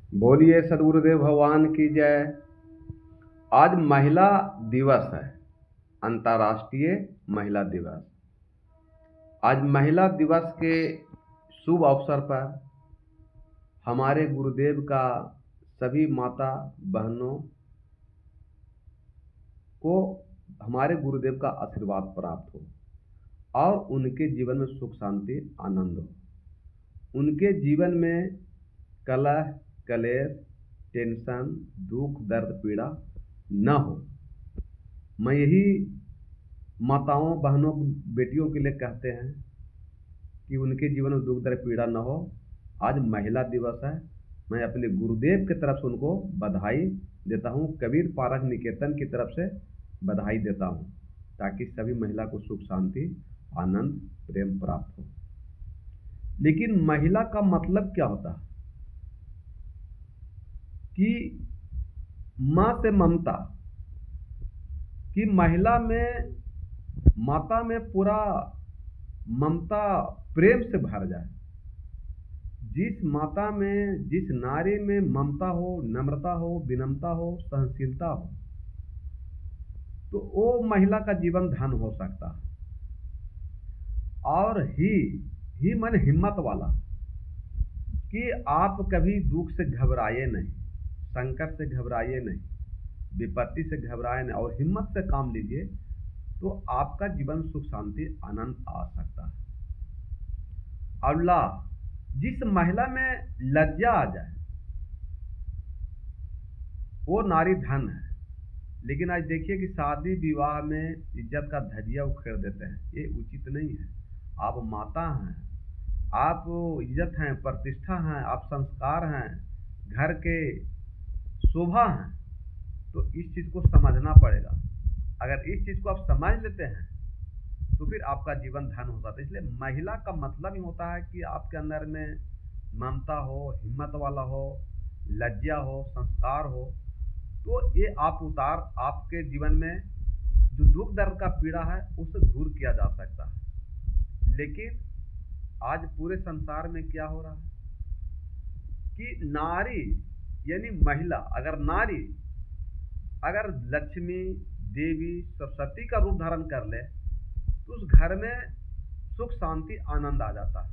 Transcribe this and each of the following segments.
बोलिए सदगुरुदेव भगवान की जय। आज महिला दिवस है, अंतर्राष्ट्रीय महिला दिवस। आज महिला दिवस के शुभ अवसर पर हमारे गुरुदेव का सभी माता बहनों को हमारे गुरुदेव का आशीर्वाद प्राप्त हो और उनके जीवन में सुख शांति आनंद हो। उनके जीवन में कलह कलेश टेंशन दुख दर्द पीड़ा न हो। मैं यही माताओं बहनों बेटियों के लिए कहते हैं कि उनके जीवन में दुख दर्द पीड़ा न हो। आज महिला दिवस है। मैं अपने गुरुदेव की तरफ से उनको बधाई देता हूँ, कबीर पारक निकेतन की तरफ से बधाई देता हूँ, ताकि सभी महिला को सुख शांति आनंद प्रेम प्राप्त हो। लेकिन महिला का मतलब क्या होता है कि माँ से ममता, कि महिला में माता में पूरा ममता प्रेम से भर जाए। जिस माता में जिस नारी में ममता हो, नम्रता हो, विनम्रता हो, सहनशीलता हो, तो वो महिला का जीवन धन हो सकता है। और ही मन हिम्मत वाला, कि आप कभी दुख से घबराए नहीं, संकट से घबराइए नहीं, विपत्ति से घबराए नहीं और हिम्मत से काम लीजिए, तो आपका जीवन सुख शांति आनंद आ सकता है। अल्लाह, जिस महिला में लज्जा आ जाए वो नारी धन है। लेकिन आज देखिए कि शादी विवाह में इज्जत का धजिया उखेड़ देते हैं, ये उचित नहीं है। आप माता हैं, आप इज्जत हैं, प्रतिष्ठा हैं, आप संस्कार हैं, घर के शोभा हैं, तो इस चीज़ को समझना पड़ेगा। अगर इस चीज़ को आप समझ लेते हैं तो फिर आपका जीवन धन हो जाता है। इसलिए महिला का मतलब ही होता है कि आपके अंदर में ममता हो, हिम्मत वाला हो, लज्जा हो, संस्कार हो, तो ये आप उतार आपके जीवन में जो दुख दर्द का पीड़ा है उसे दूर किया जा सकता है। लेकिन आज पूरे संसार में क्या हो रहा है कि नारी यानी महिला, अगर लक्ष्मी देवी सरस्वती का रूप धारण कर ले तो उस घर में सुख शांति आनंद आ जाता है।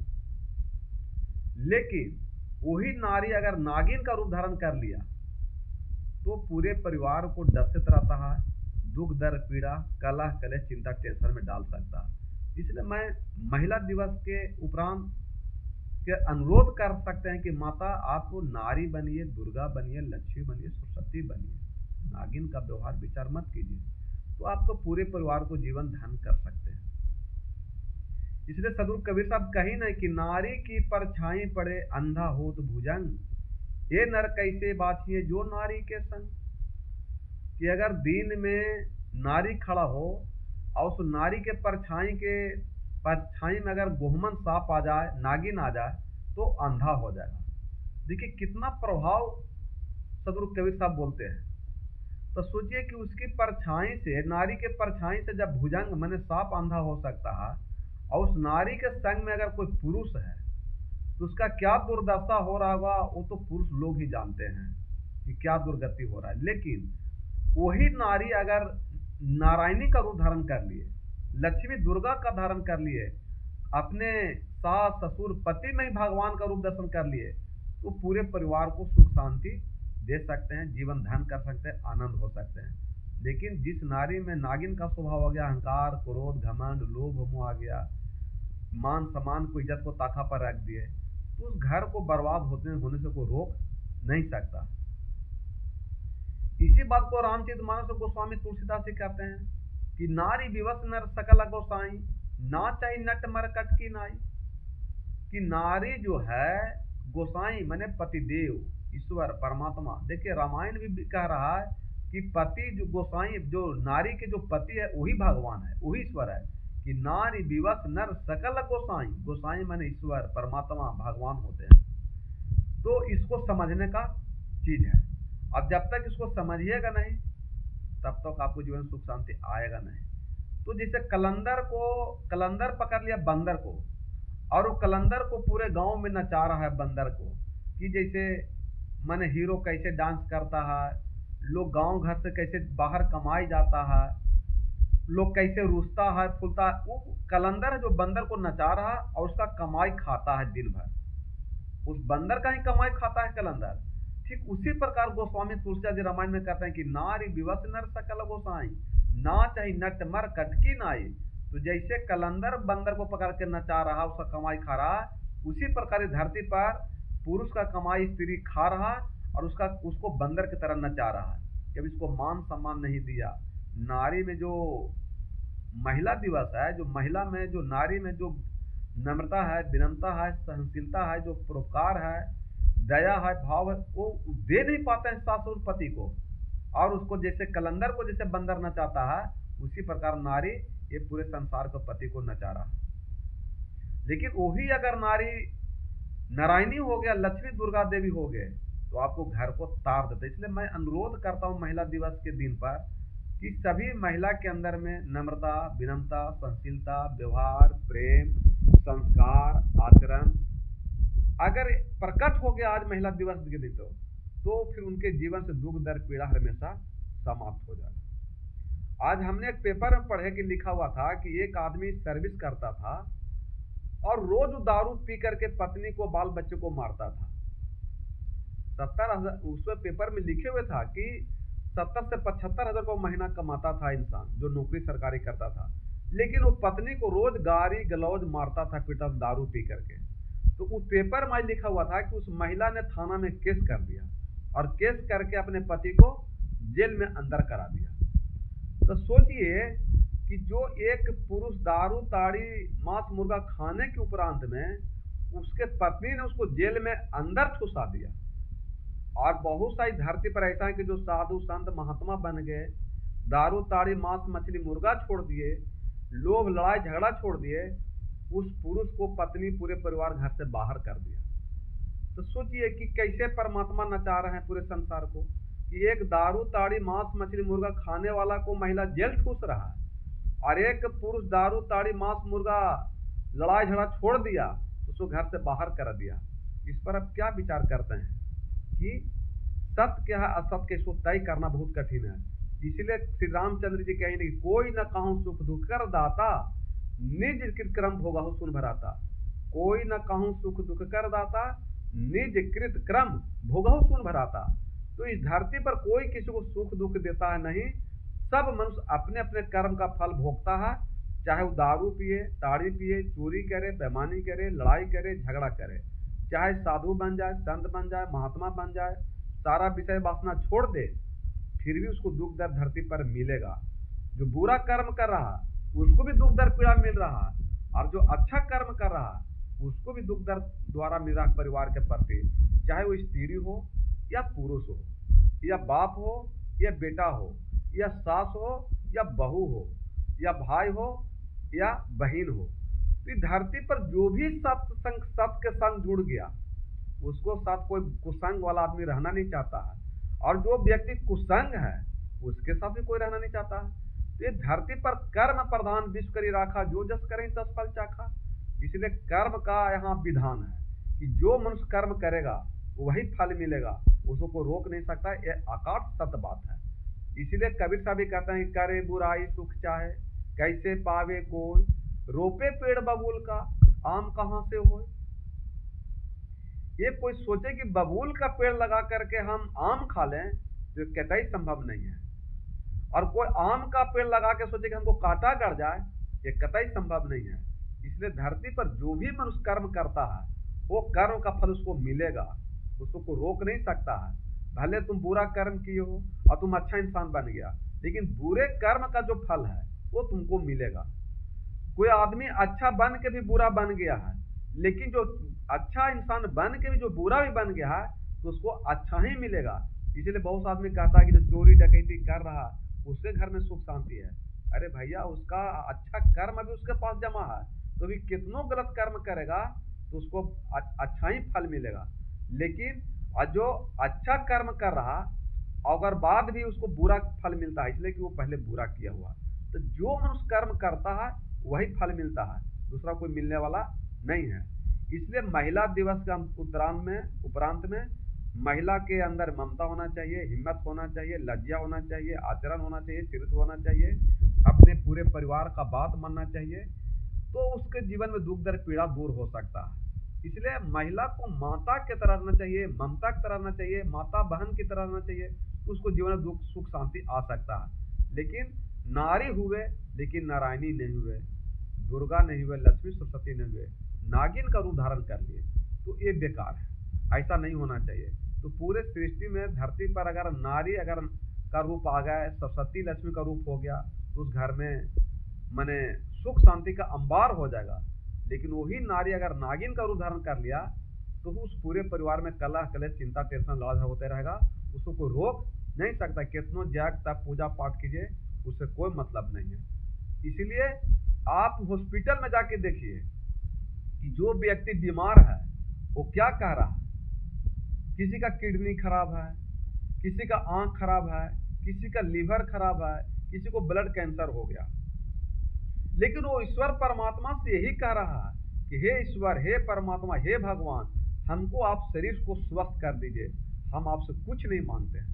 लेकिन वही नारी अगर नागिन का रूप धारण कर लिया तो पूरे परिवार को डसत रहता है, दुख दर्द पीड़ा कलह कलेश चिंता टेंशन में डाल सकता है। इसलिए मैं महिला दिवस के उपरांत के अनुरोध कर सकते हैं कि माता आप नारी बनिए, दुर्गा बनिए, लक्ष्मी बनिए, सरस्वती बनिए, नागिन का व्यवहार विचार मत कीजिए, तो आप तो पूरे परिवार को जीवन धन कर सकते हैं। इसलिए सदगुरु कबीर साहब कहीं नहीं कि नारी की परछाई पड़े अंधा हो तो भुजंग, ये नर कैसे बाछिए जो नारी के संग। कि अगर दिन में नारी खड़ा हो और उस नारी के परछाई में अगर गोहमन सांप आ जाए, नागिन आ जाए, तो अंधा हो जाएगा। देखिए कितना प्रभाव सदगुरु कबीर साहब बोलते हैं। तो सोचिए कि उसकी परछाई से, नारी के परछाई से जब भुजंग माने सांप अंधा हो सकता है, और उस नारी के संग में अगर कोई पुरुष है तो उसका क्या दुर्दशा हो रहा होगा, वो तो पुरुष लोग ही जानते हैं कि क्या दुर्गति हो रहा है। लेकिन वही नारी अगर नारायणी का रूप धारण कर लिए, लक्ष्मी दुर्गा का धारण कर लिए, अपने सास ससुर पति में ही भगवान का रूप दर्शन कर लिए, तो पूरे परिवार को सुख शांति दे सकते हैं, जीवन धन कर सकते हैं, आनंद हो सकते हैं। लेकिन जिस नारी में नागिन का स्वभाव हो गया, अहंकार क्रोध घमंड लोभ मोह आ गया, मान सम्मान को इज्जत को ताका पर रख दिए, तो उस घर को बर्बाद होने से कोई रोक नहीं सकता। इसी बात को रामचरितमानस गोस्वामी तुलसीदास जी कहते हैं कि नारी विवश नर सकल गोसाई, ना चाहे नट मरकट की नाई। कि नारी जो है गोसाई माने पतिदेव ईश्वर परमात्मा। देखिए रामायण भी कह रहा है कि पति जो गोसाई, जो नारी के जो पति है वही भगवान है, वही ईश्वर है। कि नारी विवश नर सकल गोसाई, गोसाई माने ईश्वर परमात्मा भगवान होते हैं। तो इसको समझने का चीज है। अब जब तक इसको समझिएगा नहीं तब तक आपको जीवन सुख शांति आएगा नहीं। तो जैसे कलंदर पकड़ लिया बंदर को, और वो कलंदर को पूरे गांव में नचा रहा है बंदर को, कि जैसे माने हीरो कैसे डांस करता है, लोग गांव घर से कैसे बाहर कमाई जाता है, लोग कैसे रूसता है फूलता है, वो कलंदर है जो बंदर को नचा रहा है और उसका कमाई खाता है दिन भर, उस बंदर का ही कमाई खाता है कलंदर। ठीक उसी प्रकार गोस्वामी तुलसीदास जी रामायण में कहते हैं कि नारी विवश नर सकल गोसाई, नाच ही नट मर कटकी नाई। तो जैसे कलंदर बंदर को पकड़ के नचा रहा, उसका कमाई खा रहा, उसी प्रकार इस धरती पर पुरुष का कमाई स्त्री खा रहा और उसको बंदर की तरह नचा रहा है। जब इसको मान सम्मान नहीं दिया, नारी में जो महिला दिवस है, जो महिला में जो नारी में जो नम्रता है, विनम्रता है, सहनशीलता है, जो परोपकार है, दया है, भाव है, वो दे नहीं पाते हैं सासुर पति को, और उसको जैसे कलंदर को जैसे बंदर नचाता है, उसी प्रकार नारी ये पूरे संसार को पति को नचा रहा है। लेकिन वही अगर नारी नारायणी हो गया, लक्ष्मी दुर्गा देवी हो गए, तो आपको घर को तार देते। इसलिए मैं अनुरोध करता हूँ महिला दिवस के दिन पर कि सभी महिला के अंदर में नम्रता, विनम्रता, सहनशीलता, व्यवहार, प्रेम, संस्कार, आचरण अगर प्रकट हो गया आज महिला दिवस के दिन, तो फिर उनके जीवन से दुख दर्द पीड़ा हमेशा समाप्त हो जाएगा। आज हमने एक पेपर में पढ़े कि लिखा हुआ था कि एक आदमी सर्विस करता था और रोज दारू पी करके पत्नी को, बाल बच्चे को मारता था। 70,000 उसमें पेपर में लिखे हुए था कि 70 से 75,000 रुपये महीना कमाता था इंसान जो नौकरी सरकारी करता था, लेकिन वो पत्नी को रोज गाली गलौज मारता था, पीटा दारू पी करके। तो उस पेपर में लिखा हुआ था कि उस महिला ने थाना में केस कर दिया और केस करके अपने पति को जेल में अंदर करा दिया। तो सोचिए कि जो एक पुरुष दारू ताड़ी मांस मुर्गा खाने के उपरांत में उसके पत्नी ने उसको जेल में अंदर ठुसा दिया। और बहुत सारी धरती पर ऐसा है कि जो साधु संत महात्मा बन गए, दारू ताड़ी मांस मछली मुर्गा छोड़ दिए, लोभ लड़ाई झगड़ा छोड़ दिए, उस पुरुष को पत्नी पूरे परिवार घर से बाहर कर दिया। तो सोचिए कि कैसे परमात्मा नचा रहे हैं पूरे संसार को, कि एक दारू ताड़ी मांस मछली मुर्गा खाने वाला को महिला जेल ठूस रहा है, और एक पुरुष दारू ताड़ी मांस मुर्गा लड़ाई झगड़ा छोड़ दिया तो उसको घर से बाहर कर दिया। इस पर अब क्या विचार करते हैं कि सत्य क्या है असत्य के, इसको तय करना बहुत कठिन है। इसलिए श्री रामचंद्र जी कहेंगे कि कोई न कहूं सुख दुख कर दाता, निज कृत क्रम भोगहु सुन भराता। कोई न कहूं सुख दुख कर दाता, निज कृत क्रम भोगहु सुन भराता। तो इस धरती पर कोई किसी को सुख दुख देता है नहीं, सब मनुष्य अपने अपने कर्म का फल भोगता है। चाहे वो दारू पिए, ताड़ी पिए, चोरी करे, बेईमानी करे, लड़ाई करे, झगड़ा करे, चाहे साधु बन जाए, संत बन जाए, महात्मा बन जाए, सारा विषय वासना छोड़ दे, फिर भी उसको दुख दर्द धरती पर मिलेगा। जो बुरा कर्म कर रहा उसको भी दुख दर्द पीड़ा मिल रहा है, और जो अच्छा कर्म कर रहा उसको भी दुख दर्द द्वारा मिल रहा परिवार के प्रति, चाहे वो स्त्री हो या पुरुष हो, या बाप हो या बेटा हो, या सास हो या बहू हो, या भाई हो या बहन हो। तो इस धरती पर जो भी सत्य के संग जुड़ गया उसको साथ कोई कुसंग वाला आदमी रहना नहीं चाहता है, और जो व्यक्ति कुसंग है उसके साथ भी कोई रहना नहीं चाहता है। तो ये धरती पर कर्म प्रधान विश्व करी राखा, जो जस करें तस फल चाखा। इसलिए कर्म का यहाँ विधान है कि जो मनुष्य कर्म करेगा वही फल मिलेगा, उसको कोई रोक नहीं सकता। ये आकाश सत्य बात है। इसीलिए कबीर साहब भी कहते हैं, करे बुराई सुख चाहे कैसे पावे कोई, रोपे पेड़ बबूल का आम कहाँ से होए। ये कोई सोचे कि बबूल का पेड़ लगा करके हम आम खा लें तो कतई संभव नहीं है, और कोई आम का पेड़ लगा के सोचे कि हमको कांटा गड़ जाए, ये कतई संभव नहीं है। इसलिए धरती पर जो भी मनुष्य कर्म करता है वो कर्म का फल उसको मिलेगा, उसको कोई रोक नहीं सकता है। भले तुम बुरा कर्म किए हो और तुम अच्छा इंसान बन गया, लेकिन बुरे कर्म का जो फल है वो तुमको मिलेगा। कोई आदमी अच्छा बन के भी बुरा बन गया है, लेकिन जो अच्छा इंसान बन के भी जो बुरा भी बन गया है तो उसको अच्छा ही मिलेगा। इसलिए बहुत आदमी कहता है कि जो चोरी डकैती कर रहा उसके घर में सुख शांति है। अरे भैया, उसका अच्छा कर्म अभी उसके पास जमा है, तो भी कितनों गलत कर्म करेगा तो उसको अच्छा ही फल मिलेगा। लेकिन जो अच्छा कर्म कर रहा अगर बाद भी उसको बुरा फल मिलता है, इसलिए कि वो पहले बुरा किया हुआ। तो जो मनुष्य कर्म करता है वही फल मिलता है, दूसरा कोई मिलने वाला नहीं है। इसलिए महिला दिवस के उपरांत में महिला के अंदर ममता होना चाहिए, हिम्मत होना चाहिए, लज्जा होना चाहिए, आचरण होना चाहिए, चरित्र होना चाहिए, अपने पूरे परिवार का बात मानना चाहिए, तो उसके जीवन में दुख दर्द पीड़ा दूर हो सकता है। इसलिए महिला को माता की तरह रहना चाहिए, ममता की तरह रहना चाहिए, माता बहन की तरह रहना चाहिए, उसको जीवन में दुख सुख शांति आ सकता है। लेकिन नारी हुए लेकिन नारायणी नहीं हुए, दुर्गा नहीं हुए, लक्ष्मी सरस्वती नहीं हुए, नागिन का रूप धारण कर लिए, तो ये बेकार है, ऐसा नहीं होना चाहिए। तो पूरे सृष्टि में धरती पर अगर नारी अगर का रूप आ गया, सरस्वती लक्ष्मी का रूप हो गया, तो उस घर में माने सुख शांति का अंबार हो जाएगा। लेकिन वही नारी अगर नागिन का रूप धारण कर लिया, तो उस पूरे परिवार में कलह कलेश चिंता टेंशन लड़ाई होते रहेगा, उसको कोई रोक नहीं सकता। कितनों जाग तब पूजा पाठ कीजिए, उससे कोई मतलब नहीं है। इसलिए आप हॉस्पिटल में जाके देखिए कि जो व्यक्ति बीमार है वो क्या कह रहा है। किसी का किडनी खराब है, किसी का आंख खराब है, किसी का लीवर खराब है, किसी को ब्लड कैंसर हो गया, लेकिन वो ईश्वर परमात्मा से यही कह रहा है कि हे ईश्वर, हे परमात्मा, हे भगवान, हमको आप शरीर को स्वस्थ कर दीजिए, हम आपसे कुछ नहीं मांगते हैं,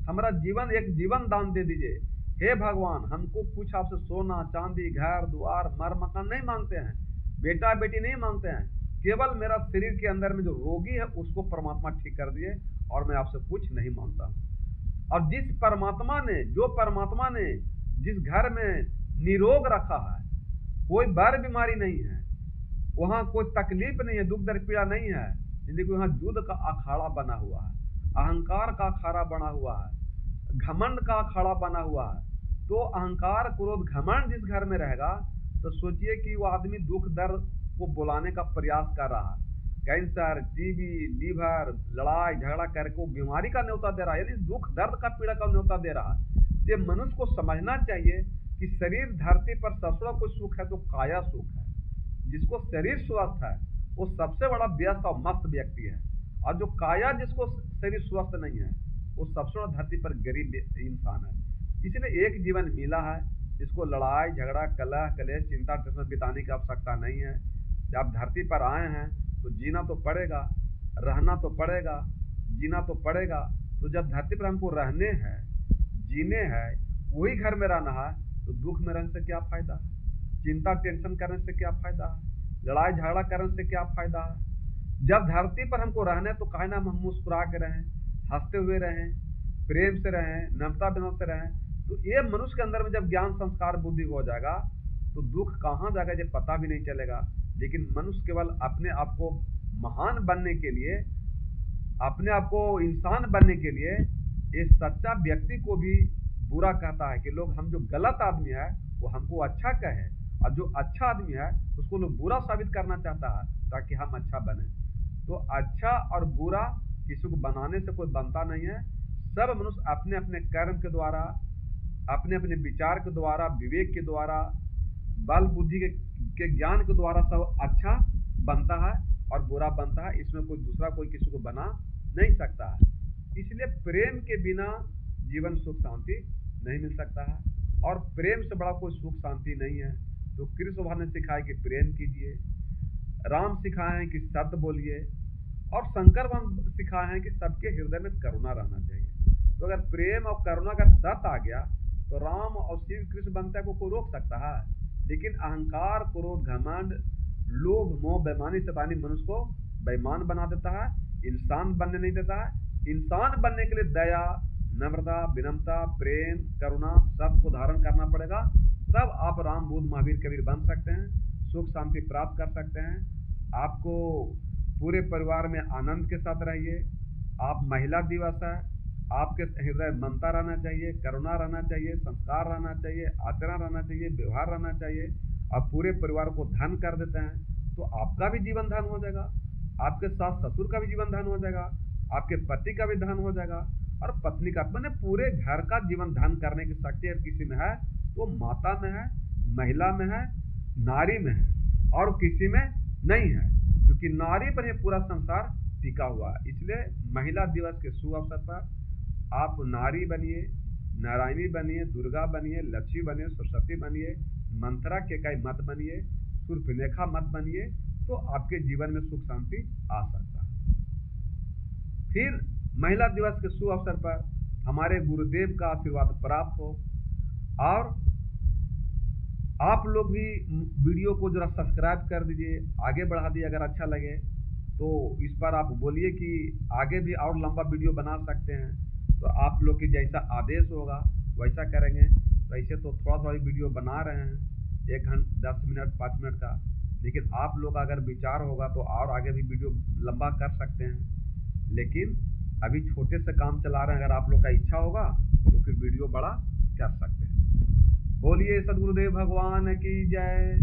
हमारा जीवन एक जीवन दान दे दीजिए। हे भगवान, हमको कुछ आपसे सोना चांदी घर द्वार मर मकान नहीं मांगते हैं, बेटा बेटी नहीं मांगते हैं, केवल मेरा शरीर के अंदर में जो रोगी है उसको परमात्मा ठीक कर दिए, और मैं आपसे कुछ नहीं मांगता। और जिस परमात्मा ने जिस घर में निरोग रखा है, कोई बर बीमारी नहीं है, वहां कोई तकलीफ नहीं है, दुख दर्द पीड़ा नहीं है, लेकिन वहां युद्ध का अखाड़ा बना हुआ है, अहंकार का अखाड़ा बना हुआ है, घमंड का अखाड़ा बना हुआ है। तो अहंकार क्रोध घमंड जिस घर में रहेगा, तो सोचिए कि वो आदमी दुख दर्द को बुलाने का प्रयास कर रहा है, कैंसर, टीबी, लीवर, लड़ाई झगड़ा करके वो बीमारी का न्योता दे रहा है, यानी दुख दर्द का पीड़ा का न्योता दे रहा है। ये मनुष्य को समझना चाहिए कि शरीर धरती पर सबसे कोई सुख है तो काया सुख है। जिसको शरीर स्वस्थ है वो सबसे बड़ा व्यस्त और मस्त व्यक्ति है, और जो काया जिसको शरीर स्वस्थ नहीं है वो सबसे बड़ा धरती पर गरीब इंसान है। इसलिए एक जीवन मिला है, इसको लड़ाई झगड़ा कलह कलेश चिंता टेंशन बिताने की आवश्यकता नहीं है। जब धरती पर आए हैं तो जीना तो पड़ेगा, रहना तो पड़ेगा, जीना तो पड़ेगा। तो जब धरती पर हमको रहने हैं, जीने हैं, वही घर में रहना है, तो दुख में रहने से क्या फायदा है, चिंता टेंशन करने से क्या फायदा है, लड़ाई झगड़ा करने से क्या फायदा है। जब धरती पर हमको रहने तो कहे ना हम मुस्कुरा के रहें, हंसते हुए रहें, प्रेम से रहें, नम्रता विनम्र से रहें। तो ये मनुष्य के अंदर में जब ज्ञान संस्कार बुद्धि हो जाएगा तो दुख कहाँ जाएगा ये पता भी नहीं चलेगा। लेकिन मनुष्य केवल अपने आप को महान बनने के लिए, अपने आप को इंसान बनने के लिए इस सच्चा व्यक्ति को भी बुरा कहता है कि लोग हम जो गलत आदमी है वो हमको अच्छा कहे, और जो अच्छा आदमी है उसको लोग बुरा साबित करना चाहता है ताकि हम अच्छा बने। तो अच्छा और बुरा किसी को बनाने से कोई बनता नहीं है। सब मनुष्य अपने अपने कर्म के द्वारा, अपने अपने विचार के द्वारा, विवेक के द्वारा, बल बुद्धि के ज्ञान के द्वारा सब अच्छा बनता है और बुरा बनता है। इसमें कोई दूसरा कोई किसी को बना नहीं सकता है। इसलिए प्रेम के बिना जीवन सुख शांति नहीं मिल सकता है, और प्रेम से बड़ा कोई सुख शांति नहीं है। तो कृष्ण भगवान ने सिखाया कि प्रेम कीजिए, राम सिखाए हैं कि सत्य बोलिए, और शंकर भगवान सिखाए हैं कि सबके हृदय में करुणा रहना चाहिए। तो अगर प्रेम और करुणा का सत्य आ गया तो राम और श्री कृष्ण बनता को कोई रोक सकता है। लेकिन अहंकार क्रोध घमंड लोभ मोह बेईमानी शैतानी मनुष्य को बेईमान बना देता है, इंसान बनने नहीं देता है। इंसान बनने के लिए दया, नम्रता, विनम्रता, प्रेम, करुणा सबको धारण करना पड़ेगा, तब आप राम बुद्ध महावीर कबीर बन सकते हैं, सुख शांति प्राप्त कर सकते हैं। आपको पूरे परिवार में आनंद के साथ रहिए। आप महिला दिवस है, आपके हृदय ममता रहना चाहिए, करुणा रहना चाहिए, संस्कार रहना चाहिए, आचरण रहना चाहिए, व्यवहार रहना चाहिए। आप पूरे परिवार को धन कर देते हैं तो आपका भी जीवन धन हो जाएगा, आपके सास ससुर का भी जीवन धन हो जाएगा, आपके पति का भी धन हो जाएगा, और पत्नी का, मैंने पूरे घर का जीवन धन करने की शक्ति अगर किसी में है तो माता में है, महिला में है, नारी में है, और किसी में नहीं है, क्योंकि नारी पर ये पूरा संसार टिका हुआ है। इसलिए महिला दिवस के शुभ अवसर पर आप नारी बनिए, नारायणी बनिए, दुर्गा बनिए, लक्ष्मी बनिए, सरस्वती बनिए, मंत्रा के कई मत बनिए, सुरपनेखा मत बनिए, तो आपके जीवन में सुख शांति आ सकता है। फिर महिला दिवस के शुभ अवसर पर हमारे गुरुदेव का आशीर्वाद प्राप्त हो। और आप लोग भी वीडियो को जरा सब्सक्राइब कर दीजिए, आगे बढ़ा दीजिए। अगर अच्छा लगे तो इस पर आप बोलिए कि आगे भी और लंबा वीडियो बना सकते हैं, तो आप लोग की जैसा आदेश होगा वैसा करेंगे। तो ऐसे तो थोड़ा थोड़ा वीडियो बना रहे हैं, 1 घंटा 10 मिनट 5 मिनट का, लेकिन आप लोग अगर विचार होगा तो और आगे भी वीडियो लंबा कर सकते हैं। लेकिन अभी छोटे से काम चला रहे हैं, अगर आप लोग का इच्छा होगा तो फिर वीडियो बड़ा कर सकते हैं। बोलिए सदगुरुदेव भगवान की जय।